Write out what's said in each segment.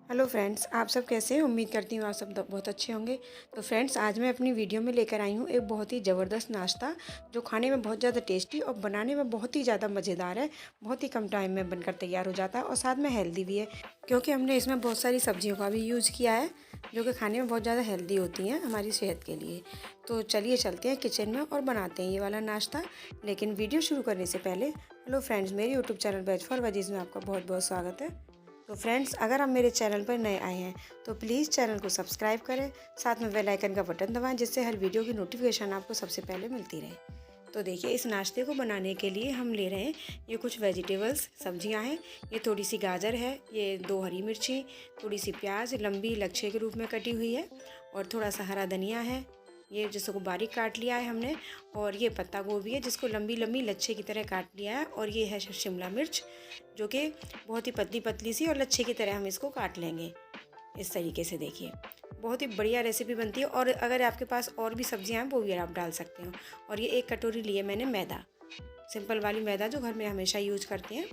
Hello friends, आप सब कैसे हैं? उम्मीद करती हूँ आप सब बहुत अच्छे होंगे। तो फ्रेंड्स, आज मैं अपनी वीडियो में लेकर आई हूँ एक बहुत ही ज़बरदस्त नाश्ता जो खाने में बहुत ज़्यादा टेस्टी और बनाने में बहुत ही ज़्यादा मज़ेदार है। बहुत ही कम टाइम में बनकर तैयार हो जाता है और साथ में हेल्दी भी है, क्योंकि हमने इसमें बहुत सारी सब्जियों का भी यूज़ किया है जो कि खाने में बहुत ज़्यादा हेल्दी होती हैं हमारी सेहत के लिए। तो चलिए चलते हैं किचन में और बनाते हैं ये वाला नाश्ता। लेकिन वीडियो शुरू करने से पहले हेलो फ्रेंड्स, मेरे YouTube channel ways for veggies में आपका बहुत बहुत स्वागत है। तो फ्रेंड्स, अगर आप मेरे चैनल पर नए आए हैं तो प्लीज़ चैनल को सब्सक्राइब करें, साथ में बेल आइकन का बटन दबाएं जिससे हर वीडियो की नोटिफिकेशन आपको सबसे पहले मिलती रहे। तो देखिए, इस नाश्ते को बनाने के लिए हम ले रहे हैं ये कुछ वेजिटेबल्स, सब्जियां हैं। ये थोड़ी सी गाजर है, ये 2 हरी मिर्ची, थोड़ी सी प्याज लंबी लच्छे के रूप में कटी हुई है, और थोड़ा सा हरा धनिया है, ये जिसको बारीक काट लिया है हमने, और ये पत्ता गोभी है जिसको लंबी लंबी लच्छे की तरह काट लिया है, और ये है शिमला मिर्च जो कि बहुत ही पतली पतली सी और लच्छे की तरह हम इसको काट लेंगे। इस तरीके से देखिए, बहुत ही बढ़िया रेसिपी बनती है। और अगर आपके पास और भी सब्जियां हैं वो भी आप डाल सकते हो। और ये 1 कटोरी लिए मैंने मैदा, सिंपल वाली मैदा जो घर में हमेशा यूज करते हैं।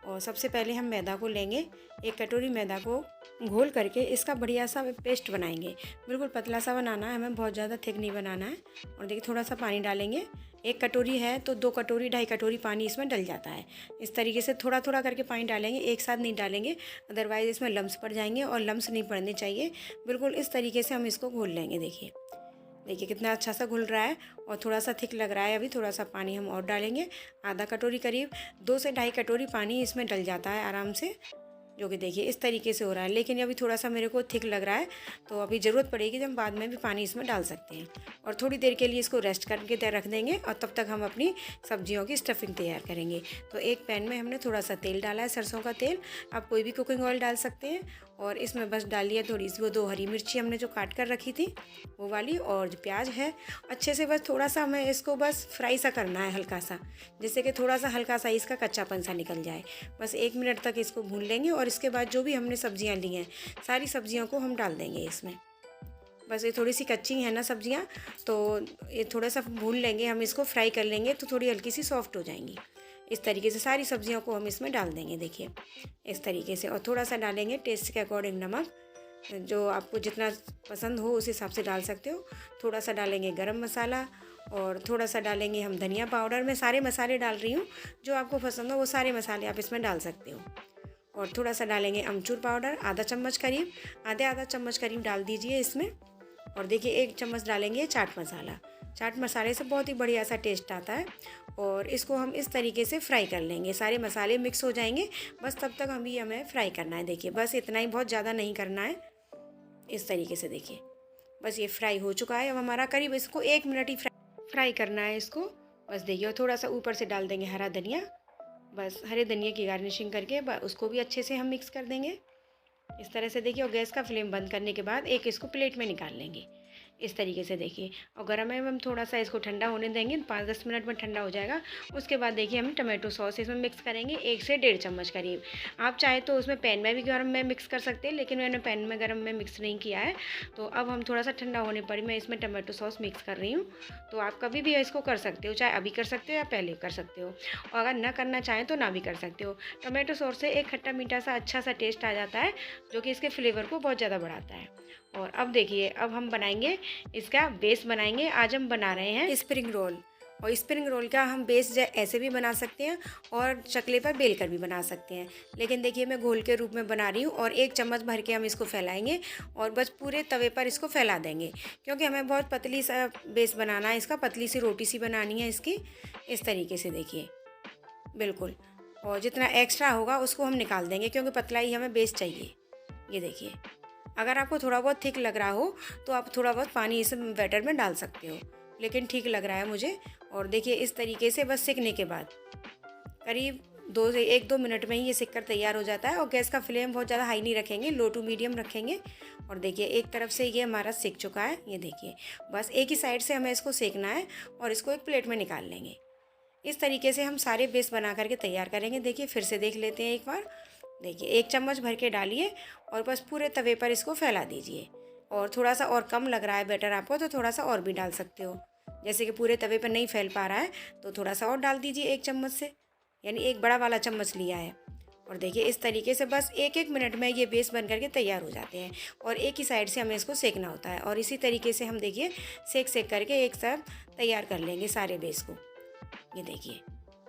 और सबसे पहले हम मैदा को लेंगे, 1 कटोरी मैदा को घोल करके इसका बढ़िया सा पेस्ट बनाएंगे। बिल्कुल पतला सा बनाना है, हमें बहुत ज़्यादा थिक नहीं बनाना है। और देखिए, थोड़ा सा पानी डालेंगे। 1 कटोरी है तो 2 कटोरी 2.5 कटोरी पानी इसमें डल जाता है। इस तरीके से थोड़ा थोड़ा करके पानी डालेंगे, एक साथ नहीं डालेंगे, अदरवाइज़ इसमें लम्स पड़ जाएंगे और लम्स नहीं पड़ने चाहिए। बिल्कुल इस तरीके से हम इसको घोल लेंगे। देखिए देखिए कितना अच्छा सा घुल रहा है और थोड़ा सा थिक लग रहा है। अभी थोड़ा सा पानी हम और डालेंगे, आधा कटोरी करीब, 2 से 2.5 कटोरी पानी इसमें डल जाता है आराम से, जो कि देखिए इस तरीके से हो रहा है। लेकिन अभी थोड़ा सा मेरे को थिक लग रहा है, तो अभी ज़रूरत पड़ेगी तो हम बाद में भी पानी इसमें डाल सकते हैं। और थोड़ी देर के लिए इसको रेस्ट करके रख देंगे, और तब तक हम अपनी सब्जियों की स्टफिंग तैयार करेंगे। तो एक पैन में हमने थोड़ा सा तेल डाला है, सरसों का तेल। आप कोई भी कुकिंग ऑयल डाल सकते हैं। और इसमें बस डालिए थोड़ी सी वो 2 हरी मिर्ची हमने जो काट कर रखी थी वो वाली, और जो प्याज है अच्छे से बस थोड़ा सा हमें इसको बस फ्राई सा करना है हल्का सा, जिससे कि थोड़ा सा हल्का सा इसका कच्चापन सा निकल जाए। बस 1 मिनट तक इसको भून लेंगे, और इसके बाद जो भी हमने सब्जियां ली हैं सारी सब्जियों को हम डाल देंगे इसमें। बस ये थोड़ी सी कच्ची है ना सब्जियां, तो ये थोड़ा सा भून लेंगे, हम इसको फ्राई कर लेंगे तो थोड़ी हल्की सी सॉफ्ट हो जाएंगी। इस तरीके से सारी सब्जियों को हम इसमें डाल देंगे। देखिए इस तरीके से, और थोड़ा सा डालेंगे टेस्ट के अकॉर्डिंग नमक, जो आपको जितना पसंद हो उस हिसाब से डाल सकते हो। थोड़ा सा डालेंगे गरम मसाला, और थोड़ा सा डालेंगे हम धनिया पाउडर। मैं सारे मसाले डाल रही हूँ, जो आपको पसंद हो वो सारे मसाले आप इसमें डाल सकते हो। और थोड़ा सा डालेंगे अमचूर पाउडर, आधा चम्मच करीब, आधा चम्मच करीब डाल दीजिए इसमें। और देखिए 1 चम्मच डालेंगे चाट मसाला। चाट मसाले से बहुत ही बढ़िया सा टेस्ट आता है। और इसको हम इस तरीके से फ्राई कर लेंगे, सारे मसाले मिक्स हो जाएंगे। बस तब तक हमें फ्राई करना है। देखिए बस इतना ही, बहुत ज़्यादा नहीं करना है। इस तरीके से देखिए बस ये फ्राई हो चुका है। अब हमारा करीब इसको 1 मिनट ही फ्राई करना है इसको। बस देखिए, और थोड़ा सा ऊपर से डाल देंगे हरा धनिया। बस हरे धनिया की गार्निशिंग करके उसको भी अच्छे से हम मिक्स कर देंगे इस तरह से। देखिए, और गैस का फ्लेम बंद करने के बाद एक इसको प्लेट में निकाल लेंगे इस तरीके से। देखिए, और गर्म है, हम थोड़ा सा इसको ठंडा होने देंगे, 5-10 मिनट में ठंडा हो जाएगा। उसके बाद देखिए हम टमाटो सॉस इसमें मिक्स करेंगे, 1 से 1.5 चम्मच करीब। आप चाहे तो उसमें पैन में भी गर्म में मिक्स कर सकते हैं, लेकिन मैंने पैन में गर्म में मिक्स नहीं किया है। तो अब हम थोड़ा सा ठंडा होने पर मैं इसमें टमाटो सॉस मिक्स कर रही हूँ। तो आप कभी भी इसको कर सकते हो, चाहे अभी कर सकते हो या पहले कर सकते हो, और अगर ना करना चाहें तो ना भी कर सकते हो। टमाटो सॉस से एक खट्टा मीठा सा अच्छा सा टेस्ट आ जाता है, जो कि इसके फ्लेवर को बहुत ज़्यादा बढ़ाता है। और अब देखिए, अब हम बनाएंगे इसका बेस बनाएंगे। आज हम बना रहे हैं स्प्रिंग रोल। और स्प्रिंग रोल का हम बेस ऐसे भी बना सकते हैं और चकले पर बेल कर भी बना सकते हैं। लेकिन देखिए, मैं घोल के रूप में बना रही हूँ, और 1 चम्मच भर के हम इसको फैलाएंगे और बस पूरे तवे पर इसको फैला देंगे, क्योंकि हमें बहुत पतली सा बेस बनाना है इसका, पतली सी रोटी सी बनानी है इसकी। इस तरीके से देखिए बिल्कुल, और जितना एक्स्ट्रा होगा उसको हम निकाल देंगे, क्योंकि पतला ही हमें बेस चाहिए। ये देखिए, अगर आपको थोड़ा बहुत थिक लग रहा हो तो आप थोड़ा बहुत पानी इस बैटर में डाल सकते हो, लेकिन ठीक लग रहा है मुझे। और देखिए इस तरीके से बस सिकने के बाद करीब 2 से 1-2 मिनट में ही ये सिक कर तैयार हो जाता है। और गैस का फ्लेम बहुत ज़्यादा हाई नहीं रखेंगे, लो टू मीडियम रखेंगे। और देखिए एक तरफ से ये हमारा सिक चुका है। ये देखिए, बस एक ही साइड से हमें इसको सेकना है, और इसको एक प्लेट में निकाल लेंगे। इस तरीके से हम सारे बेस बना करके तैयार करेंगे। देखिए फिर से देख लेते हैं एक बार। देखिए 1 चम्मच भर के डालिए, और बस पूरे तवे पर इसको फैला दीजिए। और थोड़ा सा और कम लग रहा है बैटर आपको तो थोड़ा सा और भी डाल सकते हो। जैसे कि पूरे तवे पर नहीं फैल पा रहा है तो थोड़ा सा और डाल दीजिए 1 चम्मच से, यानी एक बड़ा वाला चम्मच लिया है। और देखिए इस तरीके से बस एक एक मिनट में ये बेस बन करके तैयार हो जाते हैं और एक ही साइड से हमें इसको सेकना होता है। और इसी तरीके से हम देखिए सेक करके एक साथ तैयार कर लेंगे सारे बेस को। ये देखिए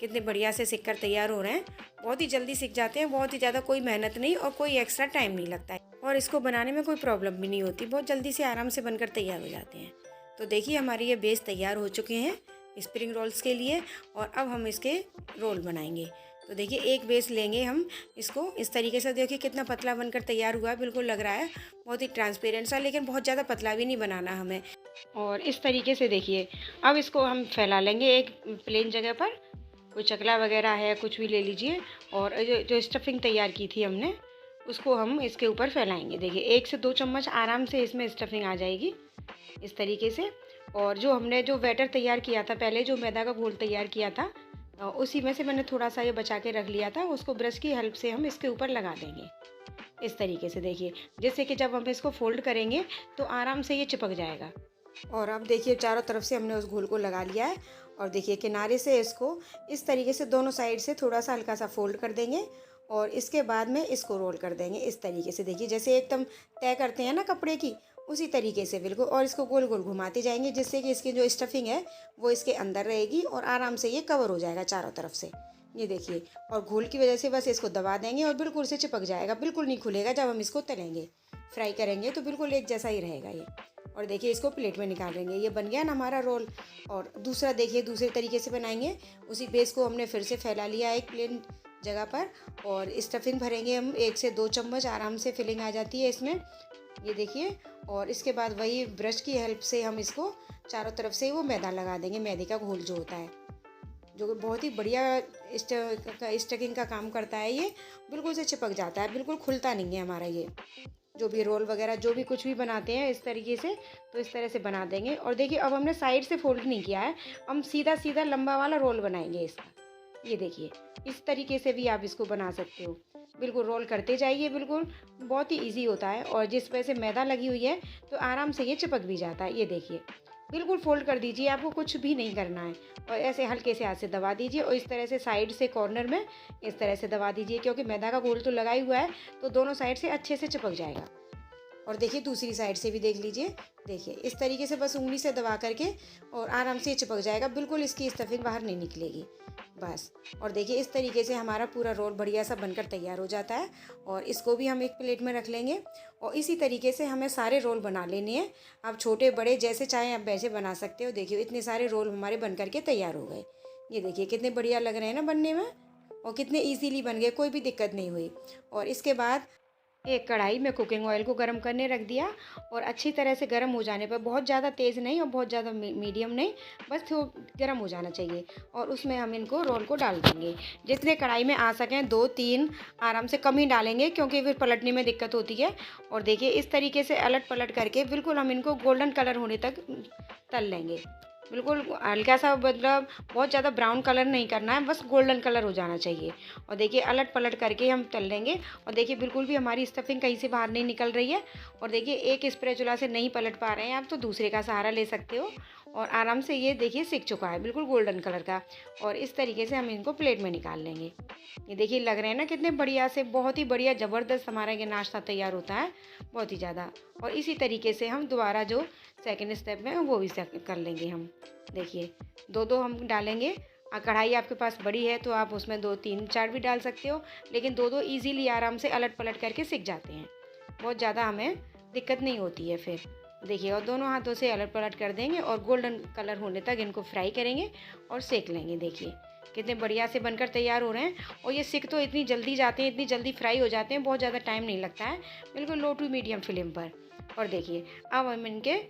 कितने बढ़िया से सिक कर तैयार हो रहे हैं। बहुत ही जल्दी सिक जाते हैं, बहुत ही ज़्यादा कोई मेहनत नहीं और कोई एक्स्ट्रा टाइम नहीं लगता है और इसको बनाने में कोई प्रॉब्लम भी नहीं होती, बहुत जल्दी से आराम से बनकर तैयार हो जाते हैं। तो देखिए हमारे ये बेस तैयार हो चुके हैं स्प्रिंग रोल्स के लिए और अब हम इसके रोल बनाएंगे। तो देखिए एक बेस लेंगे हम इसको इस तरीके से, देखिए कितना पतला बनकर तैयार हुआ है, बिल्कुल लग रहा है बहुत ही ट्रांसपेरेंट सा, लेकिन बहुत ज़्यादा पतला भी नहीं बनाना हमें। और इस तरीके से देखिए अब इसको हम फैला लेंगे एक प्लेन जगह पर, कोई चकला वगैरह है कुछ भी ले लीजिए और जो स्टफिंग तैयार की थी हमने उसको हम इसके ऊपर फैलाएंगे। देखिए 1 से 2 चम्मच आराम से इसमें स्टफिंग आ जाएगी इस तरीके से। और जो हमने जो बैटर तैयार किया था पहले, जो मैदा का घोल तैयार किया था, उसी में से मैंने थोड़ा सा ये बचा के रख लिया था, उसको ब्रश की हेल्प से हम इसके ऊपर लगा देंगे इस तरीके से। देखिए जिससे कि जब हम इसको फोल्ड करेंगे तो आराम से ये चिपक जाएगा। और अब देखिए चारों तरफ से हमने उस घोल को लगा लिया है और देखिए किनारे से इसको इस तरीके से दोनों साइड से थोड़ा सा हल्का सा फोल्ड कर देंगे और इसके बाद में इसको रोल कर देंगे इस तरीके से। देखिए जैसे एकदम तय करते हैं ना कपड़े की, उसी तरीके से बिल्कुल, और इसको गोल गोल घुमाते जाएंगे जिससे कि इसकी जो स्टफिंग है वो इसके अंदर रहेगी और आराम से ये कवर हो जाएगा चारों तरफ से। ये देखिए, और घोल की वजह से बस इसको दबा देंगे और बिल्कुल से चिपक जाएगा, बिल्कुल नहीं खुलेगा। जब हम इसको तलेंगे फ्राई करेंगे तो बिल्कुल एक जैसा ही रहेगा ये। और देखिए इसको प्लेट में निकाल लेंगे। ये बन गया ना हमारा रोल। और दूसरा देखिए दूसरे तरीके से बनाएंगे। उसी बेस को हमने फिर से फैला लिया एक प्लेन जगह पर और स्टफिंग भरेंगे हम 1 से 2 चम्मच, आराम से फिलिंग आ जाती है इसमें, ये देखिए। और इसके बाद वही ब्रश की हेल्प से हम इसको चारों तरफ से वो मैदा लगा देंगे, मैदे का घोल जो होता है, जो कि बहुत ही बढ़िया स्टकिंग का काम करता है। ये बिल्कुल से चिपक जाता है, बिल्कुल खुलता नहीं है हमारा ये जो भी रोल वगैरह जो भी कुछ भी बनाते हैं इस तरीके से, तो इस तरह से बना देंगे। और देखिए अब हमने साइड से फोल्ड नहीं किया है, हम सीधा सीधा लंबा वाला रोल बनाएंगे इसका। ये देखिए इस तरीके से भी आप इसको बना सकते हो, बिल्कुल रोल करते जाइए, बिल्कुल बहुत ही इजी होता है। और जिस वजह से मैदा लगी हुई है तो आराम से ये चिपक भी जाता है। ये देखिए बिल्कुल फोल्ड कर दीजिए, आपको कुछ भी नहीं करना है और ऐसे हल्के से हाथ से दबा दीजिए और इस तरह से साइड से कॉर्नर में इस तरह से दबा दीजिए, क्योंकि मैदा का घोल तो लगा ही हुआ है तो दोनों साइड से अच्छे से चिपक जाएगा। और देखिए दूसरी साइड से भी देख लीजिए, देखिए इस तरीके से बस उंगली से दबा करके और आराम से चिपक जाएगा, बिल्कुल इसकी स्टफिंग बाहर नहीं निकलेगी बस। और देखिए इस तरीके से हमारा पूरा रोल बढ़िया सा बनकर तैयार हो जाता है और इसको भी हम एक प्लेट में रख लेंगे। और इसी तरीके से हमें सारे रोल बना लेने हैं। आप छोटे बड़े जैसे चाहें आप वैसे बना सकते हो। देखिए इतने सारे रोल हमारे बन करके तैयार हो गए। ये देखिए कितने बढ़िया लग रहे हैं ना बनने में, और कितने ईजीली बन गए, कोई भी दिक्कत नहीं हुई। और इसके बाद एक कढ़ाई में कुकिंग ऑयल को गर्म करने रख दिया और अच्छी तरह से गर्म हो जाने पर, बहुत ज़्यादा तेज़ नहीं और बहुत ज़्यादा मीडियम नहीं, बस गर्म हो जाना चाहिए। और उसमें हम इनको रोल को डाल देंगे। जितने कढ़ाई में आ सकें 2-3 आराम से कम ही डालेंगे, क्योंकि फिर पलटने में दिक्कत होती है। और देखिए इस तरीके से अलट पलट करके बिल्कुल हम इनको गोल्डन कलर होने तक तल लेंगे। बिल्कुल हल्का सा, मतलब बहुत ज़्यादा ब्राउन कलर नहीं करना है, बस गोल्डन कलर हो जाना चाहिए। और देखिए अलट पलट करके हम तल लेंगे। और देखिए बिल्कुल भी हमारी स्टफिंग कहीं से बाहर नहीं निकल रही है। और देखिए एक स्पैचुला से नहीं पलट पा रहे हैं आप तो दूसरे का सहारा ले सकते हो। और आराम से ये देखिए सिक चुका है बिल्कुल गोल्डन कलर का। और इस तरीके से हम इनको प्लेट में निकाल लेंगे। ये देखिए लग रहे हैं ना कितने बढ़िया से, बहुत ही बढ़िया ज़बरदस्त हमारा ये नाश्ता तैयार होता है, बहुत ही ज़्यादा। और इसी तरीके से हम दोबारा जो सेकंड स्टेप में वो भी कर लेंगे हम। देखिए 2-2 हम डालेंगे। कढ़ाई आपके पास बड़ी है तो आप उसमें 2-3-4 भी डाल सकते हो, लेकिन 2-2 ईजीली आराम से अलट पलट करके सिक जाते हैं, बहुत ज़्यादा हमें दिक्कत नहीं होती है फिर। देखिए और दोनों हाथों से अलट पलट कर देंगे और गोल्डन कलर होने तक इनको फ्राई करेंगे और सेक लेंगे। देखिए कितने बढ़िया से बनकर तैयार हो रहे हैं। और ये सिक तो इतनी जल्दी जाते हैं, इतनी जल्दी फ्राई हो जाते हैं, बहुत ज़्यादा टाइम नहीं लगता है, बिल्कुल लो टू मीडियम फ्लेम पर। और देखिए अब हम इनके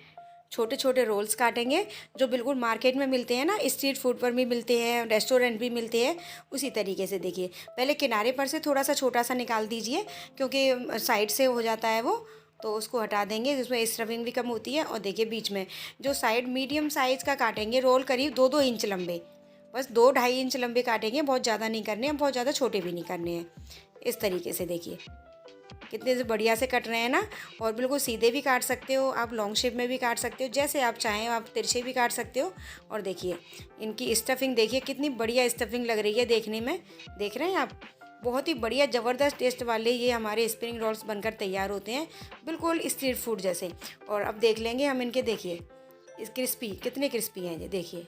छोटे छोटे रोल्स काटेंगे, जो बिल्कुल मार्केट में मिलते हैं ना, स्ट्रीट फूड पर भी मिलते हैं, रेस्टोरेंट भी मिलते हैं, उसी तरीके से। देखिए पहले किनारे पर से थोड़ा सा छोटा सा निकाल दीजिए, क्योंकि साइड से हो जाता है वो, तो उसको हटा देंगे, जिसमें स्टफिंग भी कम होती है। और देखिए बीच में जो साइड मीडियम साइज़ का काटेंगे रोल, करीब 2-2 इंच लंबे, बस 2-2.5 इंच लंबे काटेंगे, बहुत ज़्यादा नहीं करने हैं, बहुत ज़्यादा छोटे भी नहीं करने हैं। इस तरीके से देखिए कितने से बढ़िया से कट रहे हैं ना। और बिल्कुल सीधे भी काट सकते हो आप, लॉन्ग शेप में भी काट सकते हो, जैसे आप चाहें। आप तिरछे भी काट सकते हो। और देखिए इनकी स्टफिंग देखिए कितनी बढ़िया स्टफिंग लग रही है देखने में, देख रहे हैं आप, बहुत ही बढ़िया ज़बरदस्त टेस्ट वाले ये हमारे स्प्रिंग रोल्स बनकर तैयार होते हैं, बिल्कुल स्ट्रीट फूड जैसे। और अब देख लेंगे हम इनके, देखिए इस क्रिस्पी, कितने क्रिस्पी हैं ये, देखिए।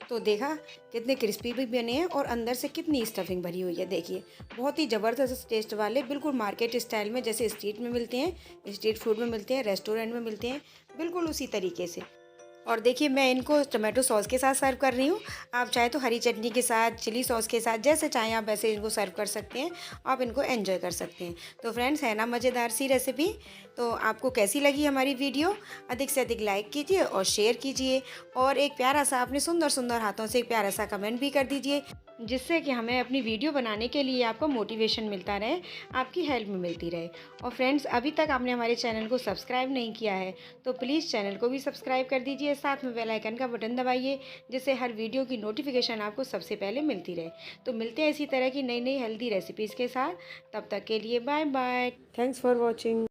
तो देखा कितने क्रिस्पी भी बने हैं और अंदर से कितनी स्टफिंग भरी हुई है, देखिए। बहुत ही ज़बरदस्त टेस्ट वाले, बिल्कुल मार्केट स्टाइल में, जैसे स्ट्रीट में मिलते हैं, स्ट्रीट फूड में मिलते हैं, रेस्टोरेंट में मिलते हैं, बिल्कुल उसी तरीके से। और देखिए मैं इनको टमाटो सॉस के साथ सर्व कर रही हूँ। आप चाहे तो हरी चटनी के साथ, चिली सॉस के साथ, जैसे चाहें आप वैसे इनको सर्व कर सकते हैं। आप इनको एंजॉय कर सकते हैं। तो फ्रेंड्स, है ना मज़ेदार सी रेसिपी। तो आपको कैसी लगी हमारी वीडियो? अधिक से अधिक लाइक कीजिए और शेयर कीजिए, और एक प्यारा सा, अपने सुंदर सुंदर हाथों से एक प्यारा सा कमेंट भी कर दीजिए, जिससे कि हमें अपनी वीडियो बनाने के लिए आपको मोटिवेशन मिलता रहे, आपकी हेल्प मिलती रहे। और फ्रेंड्स, अभी तक आपने हमारे चैनल को सब्सक्राइब नहीं किया है तो प्लीज़ चैनल को भी सब्सक्राइब कर दीजिए, साथ में बेल आइकन का बटन दबाइए, जिससे हर वीडियो की नोटिफिकेशन आपको सबसे पहले मिलती रहे। तो मिलते हैं इसी तरह की नई नई हेल्दी रेसिपीज़ के साथ। तब तक के लिए bye bye. Thanks for watching.